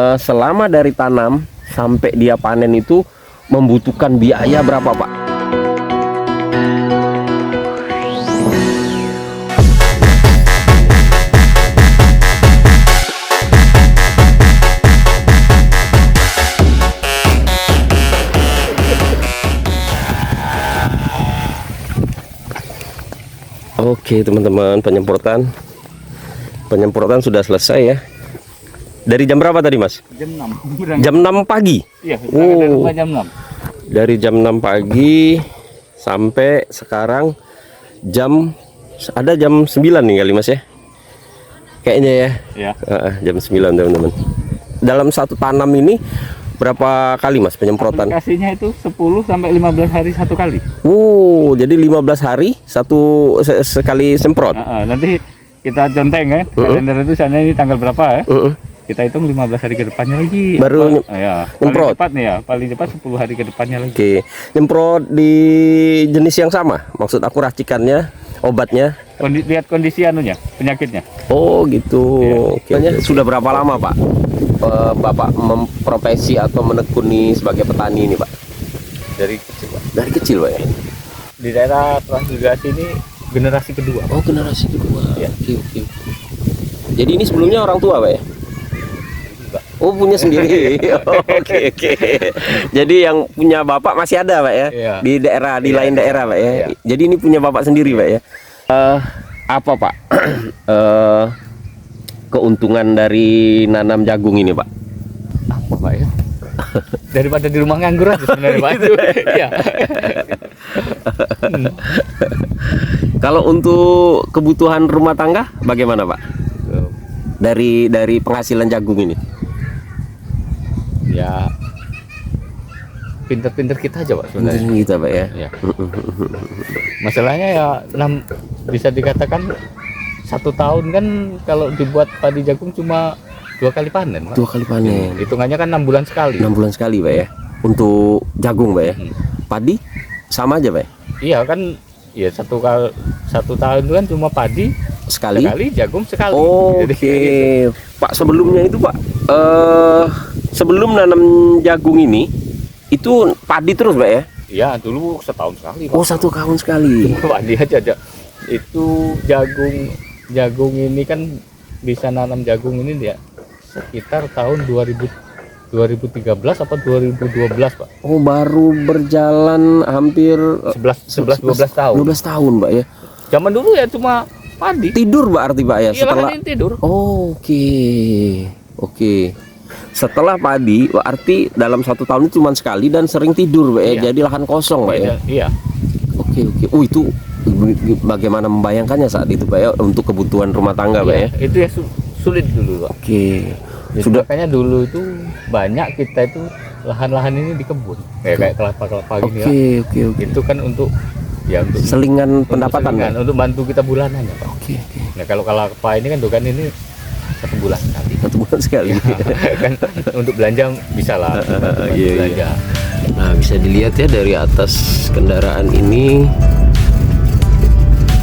Selama dari tanam sampai dia panen itu membutuhkan biaya berapa, Pak? Oke teman-teman, penyemprotan sudah selesai ya. Dari jam berapa tadi, Mas? Jam 6. Jam 6 pagi? Iya, Oh, jam 6. dari jam 6 pagi sampai sekarang ada jam 9 nih kali, Mas ya? Kayaknya ya. Iya. Jam 9 teman-teman. Dalam satu tanam ini berapa kali, Mas, penyemprotan? Aplikasinya itu 10 sampai 15 hari satu kali. Jadi 15 hari sekali semprot. Nanti kita conteng ya. Kalender itu sana ini tanggal berapa ya? Kita hitung 15 hari ke depannya lagi. Baru nyemprot. Paling cepat nih ya, paling cepat 10 hari ke depannya lagi. Oke, nyemprot di jenis yang sama. Maksud aku racikannya, obatnya. Lihat kondisi anunya, penyakitnya. Oh gitu. Iya. Oke. Sudah berapa lama, Pak, Bapak memprofesi atau menekuni sebagai petani ini, Pak? Dari kecil, Pak. Dari kecil, Pak ya? Di daerah Transmigrasi ini generasi kedua. Oh, generasi kedua. Ya. Oke. Jadi ini sebelumnya orang tua, Pak ya? Oh, punya sendiri. Oke. Jadi yang punya bapak masih ada, Pak ya? Iya. Di daerah, di lain daerah, Pak ya? Iya. Jadi ini punya bapak sendiri, Pak ya? Apa, Pak? Keuntungan dari nanam jagung ini, Pak? Apa, Pak ya? Daripada di rumah nganggur aja sebenarnya, Pak. Iya. Kalau untuk kebutuhan rumah tangga bagaimana, Pak? Dari penghasilan jagung ini? Ya pinter-pinter kita aja, Pak, sebenarnya. Kita, Pak ya. Ya. Masalahnya ya bisa dikatakan 1 tahun kan kalau dibuat padi jagung cuma 2 kali panen, Pak. 2 kali panen. Hitungannya kan 6 bulan sekali. 6 bulan sekali, Pak ya. Untuk jagung, Pak ya. Padi sama aja, Pak. Iya kan, ya 1 tahun itu kan cuma padi Sekali, jagung sekali. Oke. Pak, sebelumnya itu, Pak, sebelum nanam jagung ini itu padi terus, Pak ya? Iya, dulu setahun sekali, Pak. Oh, 1 tahun sekali. Padi aja. Itu jagung ini kan bisa nanam jagung ini dia sekitar tahun 2013 atau 2012, Pak. Oh, baru berjalan hampir 11-12 tahun. 12 tahun, Pak ya. Zaman dulu ya cuma padi. Tidur berarti, Pak ya, Iya, setelah lahan ini tidur. Oke. Setelah padi berarti dalam 1 tahun itu cuma sekali dan sering tidur, Pak ya. Iya. Jadi lahan kosong, Pak ya. Iya. Oke. Itu bagaimana membayangkannya saat itu, Pak ya, untuk kebutuhan rumah tangga, Pak ya? Itu ya sulit dulu, Pak. Oke. Jadi Sudah. makanya dulu itu banyak kita itu lahan-lahan ini di kebun. Kayak kelapa-kelapa gini ya. Oke. Itu kan untuk Selingan pendapatan, selingan, Pak? untuk bantu kita bulanan ya, Pak. Oke. Nah, kalau kelapa ini kan bukan ini 1 bulan sekali. 1 bulan sekali. Kan untuk belanja bisa lah. Iya. Belanja. Nah, bisa dilihat ya dari atas kendaraan ini,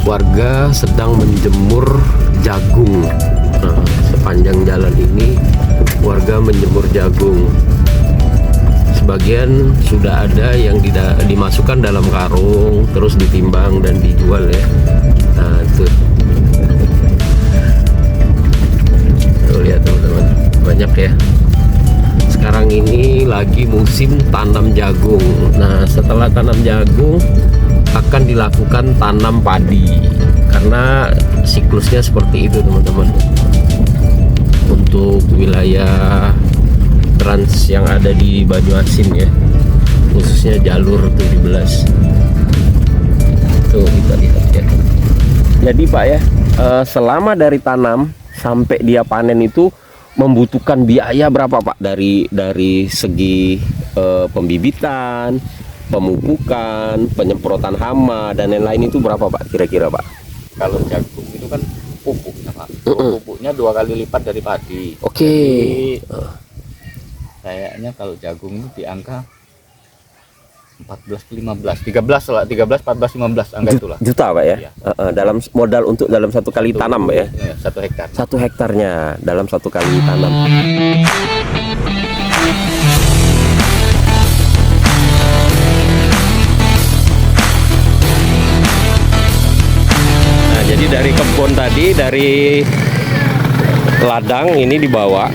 warga sedang menjemur jagung. Nah, sepanjang jalan ini warga menjemur jagung. Sebagian sudah ada yang dimasukkan dalam karung, terus ditimbang dan dijual ya. Nah, itu. Tuh, lihat teman-teman, banyak ya. Sekarang ini lagi musim tanam jagung. Nah, setelah tanam jagung akan dilakukan tanam padi, karena siklusnya seperti itu, teman-teman. Untuk wilayah Trans yang ada di Banyuasin ya, khususnya jalur 17. Tuh, kita lihat ya. Jadi, Pak ya, selama dari tanam sampai dia panen itu membutuhkan biaya berapa, Pak? Dari segi pembibitan, pemupukan, penyemprotan hama dan lain-lain itu berapa, Pak, kira-kira, Pak? Kalau jagung itu kan pupuknya, Pak. Pupuknya 2 kali lipat dari padi. Oke. Jadi, kayaknya kalau jagung itu di angka 14 15 13 lah, 13 14 15 angka itulah. Juta, Pak ya. Iya. Dalam modal untuk dalam 1 kali tanam, Pak ya. 1 hektar. 1 hektarnya dalam 1 kali tanam. Jadi dari ladang ini dibawa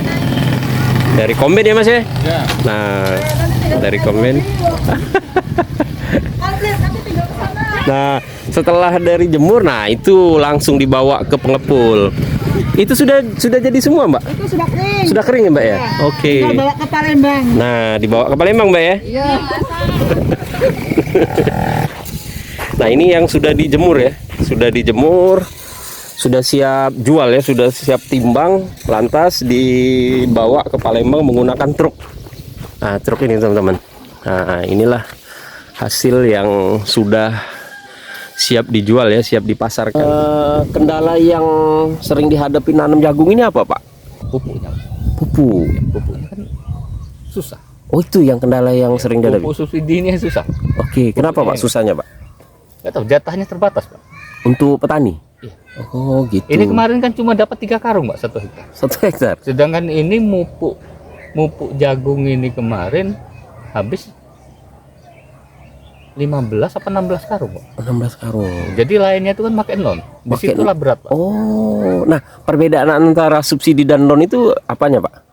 dari komben ya Mas ya? Ya. Nah, dari komben. Nah, setelah dari jemur, nah itu langsung dibawa ke pengepul. Itu sudah jadi semua, Mbak? Itu sudah kering. Sudah kering ya, Mbak ya? Oke. Tinggal bawa ke Palembang. Nah, dibawa ke Palembang, Mbak ya? Iya. Nah, ini yang sudah dijemur ya. Sudah dijemur, sudah siap jual ya, sudah siap timbang, lantas dibawa ke Palembang menggunakan truk. Nah, truk ini teman-teman. Nah, inilah hasil yang sudah siap dijual ya, siap dipasarkan. Kendala yang sering dihadapi nanam jagung ini apa, Pak? Pupuknya. Pupuk. Pupuknya kan susah. Oh, itu yang kendala yang sering dihadapi. Pupuk subsidi ini susah. Oke, kenapa Pak susahnya, Pak? Nggak tahu, jatahnya terbatas, Pak. Untuk petani? Iya. Oh, gitu. Ini kemarin kan cuma dapat 3 karung, Pak, 1 hektar. 1 hektar. Sedangkan ini mupuk jagung ini kemarin habis 15 apa 16 karung, Pak. 16 karung. Jadi lainnya itu kan pakai non. Pakai Disitulah berat, Pak. Oh, nah perbedaan antara subsidi dan non itu apanya, Pak?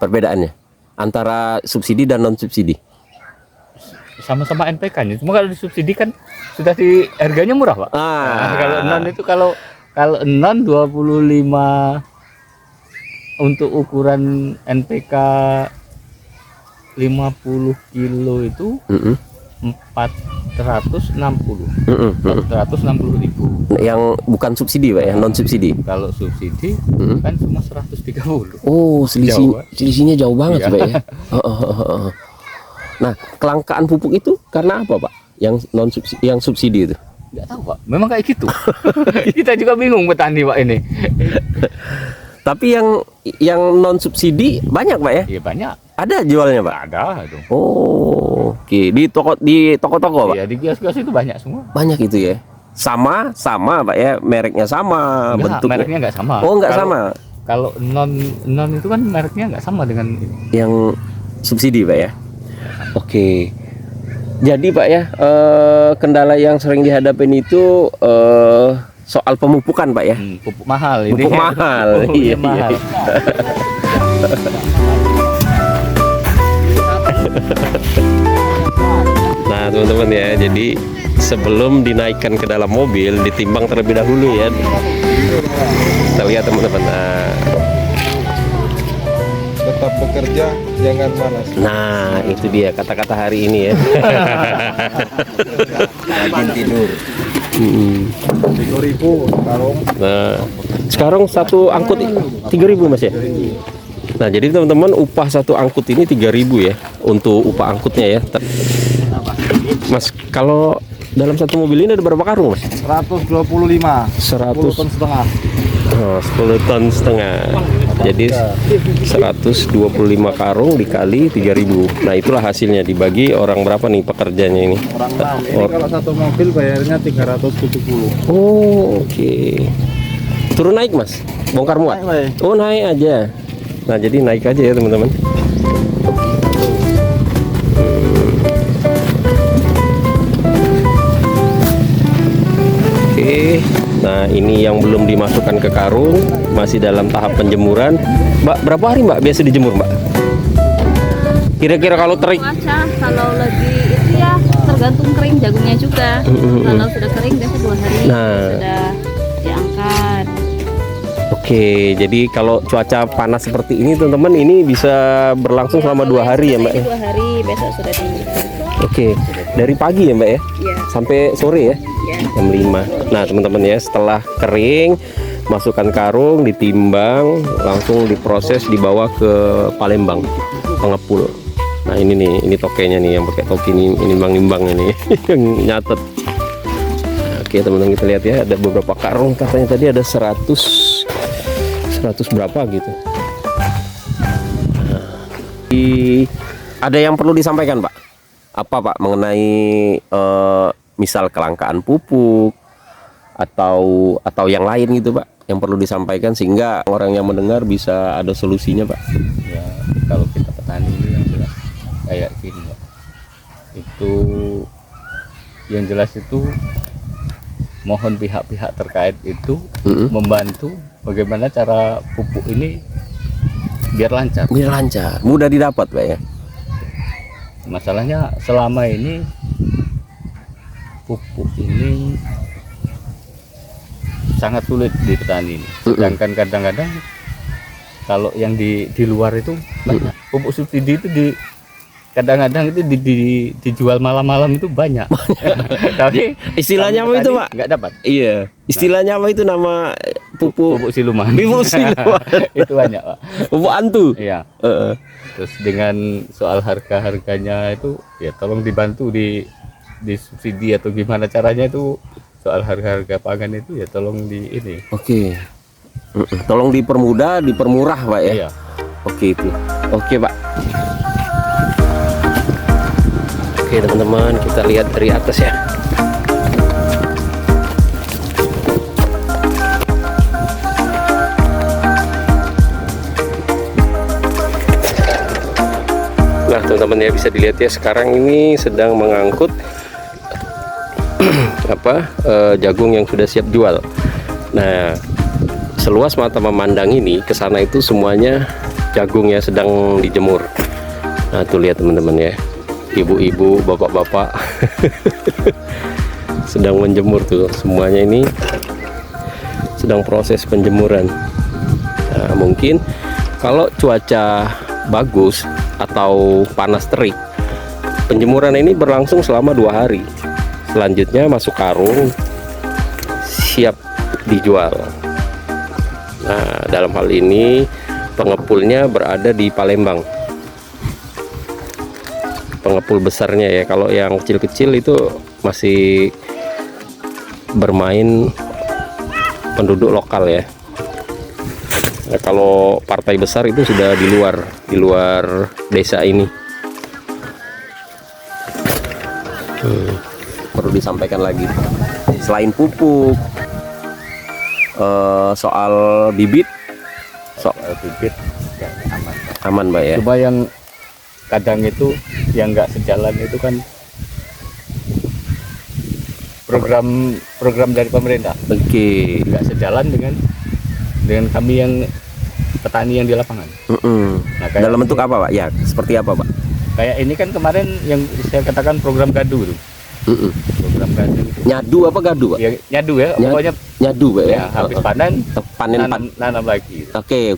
Perbedaannya antara subsidi dan non subsidi? Sama-sama NPK-nya. Cuma kalau disubsidi kan sudah harganya murah, Pak. Nah, kalau non itu kalau non 25 untuk ukuran NPK 50 kilo itu 460. 460.000. Yang bukan subsidi, Pak ya, non subsidi. Kalau subsidi kan cuma 130. Oh, selisihnya jauh banget, Iya. Pak ya. Nah, kelangkaan pupuk itu karena apa, Pak? Yang non subsidi, yang subsidi itu? Nggak tahu, Pak. Memang kayak gitu. Kita juga bingung petani, Pak, ini. Tapi yang non subsidi banyak, Pak ya? Iya banyak. Ada jualnya, Pak? Ada dong. Oh, oke. Di toko-toko, Pak? Iya, di kios-kios itu banyak semua. Banyak itu ya. Sama, Pak ya, mereknya sama, Enggak, bentuknya. mereknya nggak sama. Oh, nggak sama. Kalau non itu kan mereknya nggak sama dengan Yang subsidi, Pak ya. Oke. Jadi, Pak ya, kendala yang sering dihadapin itu soal pemupukan, Pak ya. pupuk mahal ini. Pupuk mahal. Iya, Iya, mahal. Nah, teman-teman ya, jadi sebelum dinaikkan ke dalam mobil ditimbang terlebih dahulu ya. Kita lihat teman-teman. Tetap bekerja, jangan malas. Nah, itu dia kata-kata hari ini ya. Rajin tidur. 3.000 karung. Nah, sekarang satu angkut 3.000 Mas ya. Nah, jadi teman-teman upah satu angkut ini 3.000 ya untuk upah angkutnya ya. Mas, kalau dalam satu mobil ini ada berapa karung, Mas? 125. 100 ton setengah. Oh, 10 ton setengah. Jadi 125 karung dikali 3.000. Nah, itulah hasilnya dibagi orang berapa nih pekerjanya ini? Orang 6. Ini kalau satu mobil bayarnya 370. Oh, oke. Turun naik, Mas? Bongkar muat? Naik, Oh, naik aja. Nah, jadi naik aja ya, teman-teman. Oke. Nah, ini yang belum dimasukkan ke karung, masih dalam tahap penjemuran. Mbak, berapa hari, Mbak, biasa dijemur, Mbak? Kira-kira kalau terik? Cuaca kalau lagi itu ya tergantung kering jagungnya juga. Kalau sudah kering biasa 2 hari Nah. sudah diangkat. Oke, jadi kalau cuaca panas seperti ini, teman-teman, ini bisa berlangsung selama 2 hari ya, Mbak ya? 2 hari besok sudah di. Oke, dari pagi ya, Mbak ya? Iya. Sampai sore ya? Ya. Jam 5. Nah, teman-teman ya, setelah kering, masukkan karung, ditimbang, langsung diproses, dibawa ke Palembang, pengepul. Nah, ini nih, ini tokenya nih yang pakai toki ini nimbang-nimbang ini yang nyatet. Oke, teman-teman, kita lihat ya, ada beberapa karung, katanya tadi ada 100 berapa gitu. Nah, ada yang perlu disampaikan, Pak? Apa, Pak, mengenai misal kelangkaan pupuk atau yang lain gitu, Pak, yang perlu disampaikan sehingga orang yang mendengar bisa ada solusinya, Pak? Ya, kalau kita petani ini yang jelas kayak gini, Pak. Itu yang jelas itu mohon pihak-pihak terkait itu membantu bagaimana cara pupuk ini biar lancar. Biar lancar, mudah didapat Pak ya. Masalahnya selama ini pupuk ini sangat sulit di petani ini. Sedangkan kadang-kadang kalau yang di luar itu banyak pupuk subsidi itu kadang-kadang itu dijual malam-malam itu banyak. Tapi Istilahnya apa itu Pak? Nggak dapat. Iya. Istilahnya apa itu nama pupuk siluman? Pupuk siluman. Itu banyak Pak. Pupuk antu. Iya. Terus dengan soal harganya itu ya tolong dibantu di subsidi atau gimana caranya itu soal harga pangan itu ya tolong di ini. Oke. Tolong dipermudah, dipermurah Pak ya. Iya. Oke itu. Oke Pak. Oke teman-teman, kita lihat dari atas ya. Nah teman-teman ya, bisa dilihat ya, sekarang ini sedang mengangkut jagung yang sudah siap jual. Nah seluas mata memandang ini ke sana itu semuanya jagung ya sedang dijemur. Nah tuh lihat teman-teman ya, ibu-ibu, bapak-bapak sedang menjemur tuh, semuanya ini sedang proses penjemuran. Nah, mungkin kalau cuaca bagus atau panas terik, penjemuran ini berlangsung selama 2 hari. Selanjutnya masuk karung, siap dijual. Nah, dalam hal ini pengepulnya berada di Palembang. Pengepul besarnya ya, kalau yang kecil-kecil itu masih bermain penduduk lokal ya. Nah, kalau partai besar itu sudah di luar desa ini. Perlu disampaikan lagi, selain pupuk, soal bibit Ya, aman Mbak ya. Coba yang kadang itu yang nggak sejalan itu kan program dari pemerintah. Oke. Nggak sejalan dengan kami yang petani yang di lapangan. Nah, kayak dalam bentuk apa Pak? Ya seperti apa Pak? Kayak ini kan kemarin yang saya katakan program gadu tuh. Program gadu itu. Nyadu apa gadu Pak? Ya, nyadu ya, pokoknya nyadu Pak ya. habis panen panen nanam lagi. Oke.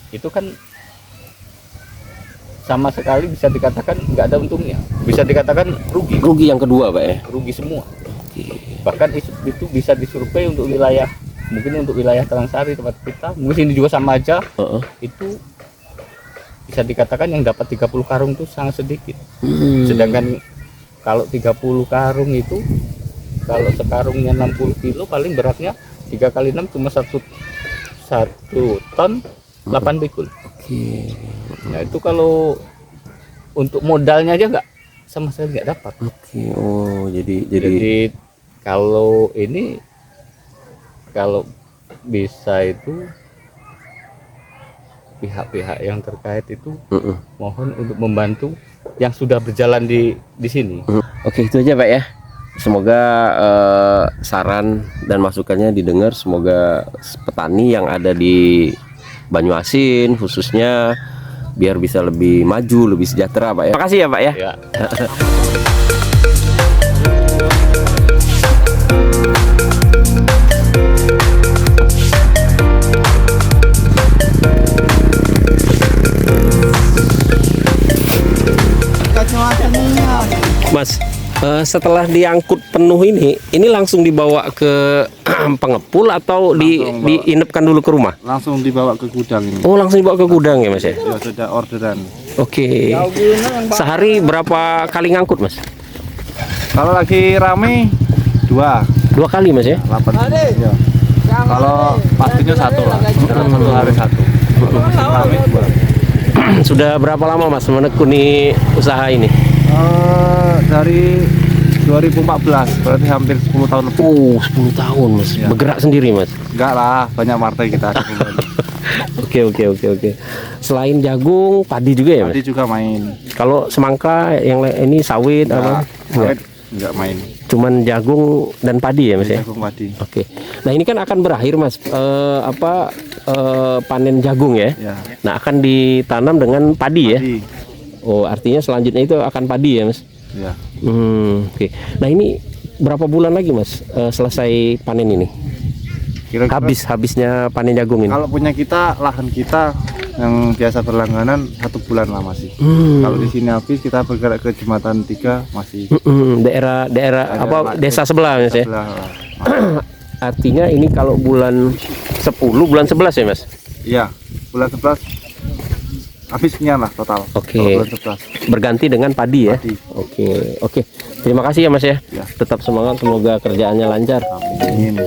Itu kan sama sekali bisa dikatakan nggak ada untungnya, bisa dikatakan rugi yang kedua Pak ya. Rugi semua. Bahkan itu bisa disurvei untuk wilayah, mungkin untuk wilayah Terangsari tempat kita, mungkin ini juga sama aja. Itu bisa dikatakan yang dapat 30 karung itu sangat sedikit. Sedangkan kalau 30 karung itu, kalau sekarungnya 60 kilo, paling beratnya 3 kali 6 cuma 1 ton 8 pikul. Nah itu kalau untuk modalnya aja nggak, sama sekali nggak dapat. Oh jadi kalau ini, kalau bisa itu pihak-pihak yang terkait itu mohon untuk membantu yang sudah berjalan di sini. Oke, itu aja Pak ya. Semoga saran dan masukannya didengar. Semoga petani yang ada di Banyuasin khususnya biar bisa lebih maju, lebih sejahtera Pak ya. Terima kasih ya Pak ya. Ya. Mas, setelah diangkut penuh ini langsung dibawa ke pengepul atau diinepkan dulu ke rumah? Langsung dibawa ke gudang ini. Oh, langsung dibawa ke gudang ya Mas ya? Ya sudah orderan. Oke. Sehari berapa kali ngangkut Mas? Kalau lagi rame 2 kali Mas ya? 8. Ya. Kalau pastinya 1 lah. Dalam 1 hari 1. Rame 2. Sudah berapa lama Mas menekuni usaha ini? Dari 2014, berarti hampir 10 tahun lebih. Oh, 10 tahun Mas. Ya. Bergerak sendiri Mas? Enggak lah, banyak partai kita. Oke. Selain jagung, padi juga ya Mas? Tadi juga main. Kalau semangka yang ini sawit apa? Sawit nggak main. Cuman jagung dan padi ya Mas ya? Jagung padi. Oke. Nah ini kan akan berakhir Mas, panen jagung ya? Ya. Nah akan ditanam dengan padi ya? Padi. Oh artinya selanjutnya itu akan padi ya Mas? Ya. Oke. Nah ini berapa bulan lagi Mas selesai panen ini? Kira-kira Habisnya panen jagung ini? kalau punya kita, lahan kita yang biasa berlangganan 1 bulan lah masih. Kalau di sini habis, kita bergerak ke Jembatan 3 masih. Daerah apa desa sebelah Mas ya? Sebelah lah. Artinya ini kalau bulan 10, bulan 11 ya Mas? Iya, bulan 11 habisnya lah total. Oke. Kalau bulan 11. Berganti dengan padi ya? Padi. Oke. Terima kasih ya Mas ya. Ya. Tetap semangat, semoga kerjaannya lancar. Amin.